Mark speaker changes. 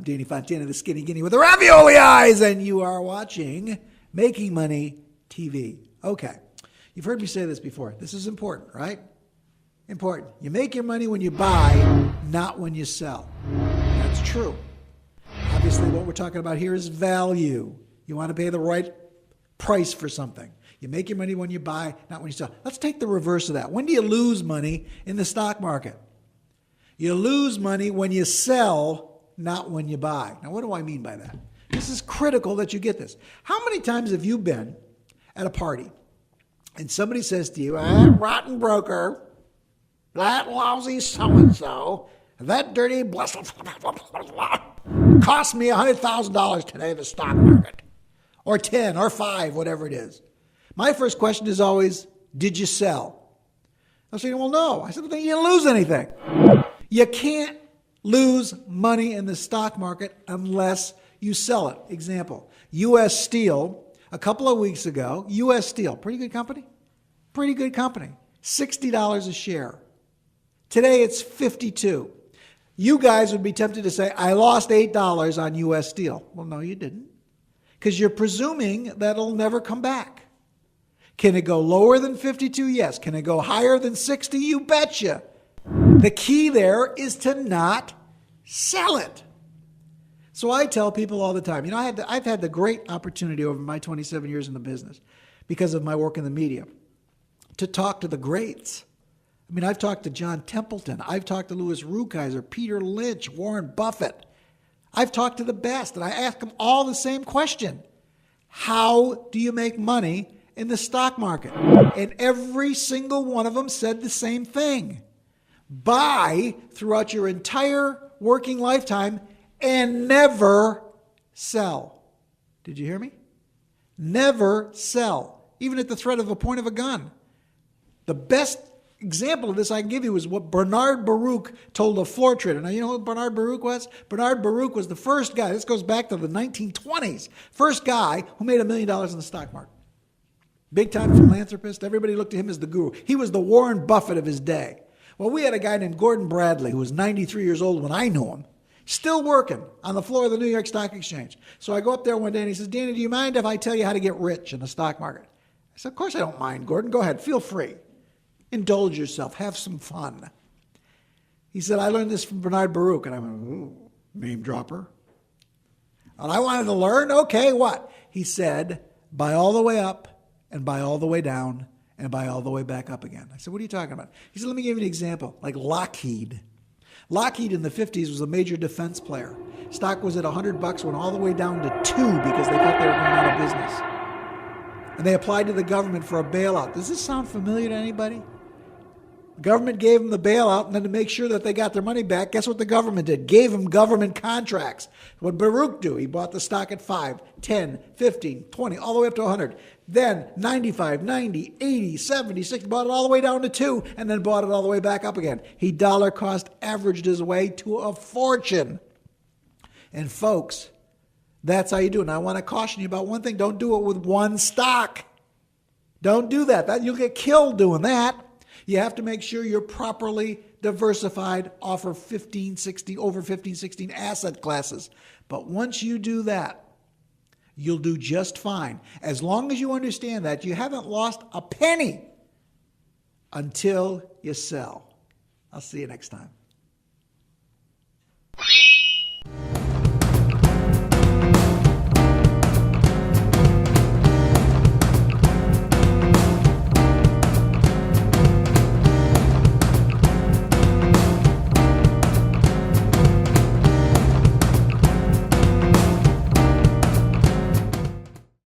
Speaker 1: Danny Fontana, the Skinny Guinea with the ravioli eyes, and you are watching Making Money TV. Okay, you've heard me say this before. This is important, right? Important. You make your money when you buy, not when you sell. That's true. Obviously, what we're talking about here is value. You want to pay the right price for something. You make your money when you buy, not when you sell. Let's take the reverse of that. When do you lose money in the stock market? You lose money when you sell, not when you buy. Now, what do I mean by that? This is critical that you get this. How many times have you been at a party and somebody says to you, that rotten broker, that lousy so-and-so, that dirty cost me $100,000 today in the stock market, or 10 or 5, whatever it is. My first question is always, did you sell? I say, well, no. I said, well, then you didn't lose anything. You can't lose money in the stock market unless you sell it. Example, U.S. Steel, a couple of weeks ago, U.S. Steel, pretty good company, $60 a share. Today it's $52. You guys would be tempted to say, I lost $8 on U.S. Steel. Well, no, you didn't, because you're presuming that it'll never come back. Can it go lower than 52? Yes. Can it go higher than 60? You betcha. The key there is to not sell it. So I tell people all the time, I've had the great opportunity over my 27 years in the business, because of my work in the media, to talk to the greats. I mean, I've talked to John Templeton. I've talked to Louis Rukeyser, Peter Lynch, Warren Buffett. I've talked to the best, and I ask them all the same question. How do you make money in the stock market? And every single one of them said the same thing. Buy throughout your entire working lifetime and never sell. Did you hear me? Never sell, even at the threat of a point of a gun. The best example of this I can give you is what Bernard Baruch told a floor trader. Now, you know who Bernard Baruch was? Bernard Baruch was the first guy, this goes back to the 1920s, first guy who made $1 million in the stock market. Big time philanthropist. Everybody looked to him as the guru. He was the Warren Buffett of his day. Well, we had a guy named Gordon Bradley who was 93 years old when I knew him, still working on the floor of the New York Stock Exchange. So I go up there one day and he says, Danny, do you mind if I tell you how to get rich in the stock market? I said, of course I don't mind, Gordon. Go ahead. Feel free. Indulge yourself. Have some fun. He said, I learned this from Bernard Baruch. And I went, ooh, name dropper. And I wanted to learn. Okay, what? He said, buy all the way up and buy all the way down and buy all the way back up again. I said, what are you talking about? He said, let me give you an example. Like Lockheed. Lockheed in the 50s was a major defense player. Stock was at $100, went all the way down to 2 because they thought they were going out of business. And they applied to the government for a bailout. Does this sound familiar to anybody? The government gave them the bailout, and then to make sure that they got their money back, guess what the government did? Gave them government contracts. What did Baruch do? He bought the stock at 5, 10, 15, 20, all the way up to 100. Then 95, 90, 80, 70, 60, bought it all the way down to 2, and then bought it all the way back up again. He dollar cost averaged his way to a fortune. And folks, that's how you do it. And I want to caution you about one thing. Don't do it with one stock. Don't do that. You'll get killed doing that. You have to make sure you're properly diversified, offer 15, 16 asset classes. But once you do that, you'll do just fine. As long as you understand that you haven't lost a penny until you sell. I'll see you next time.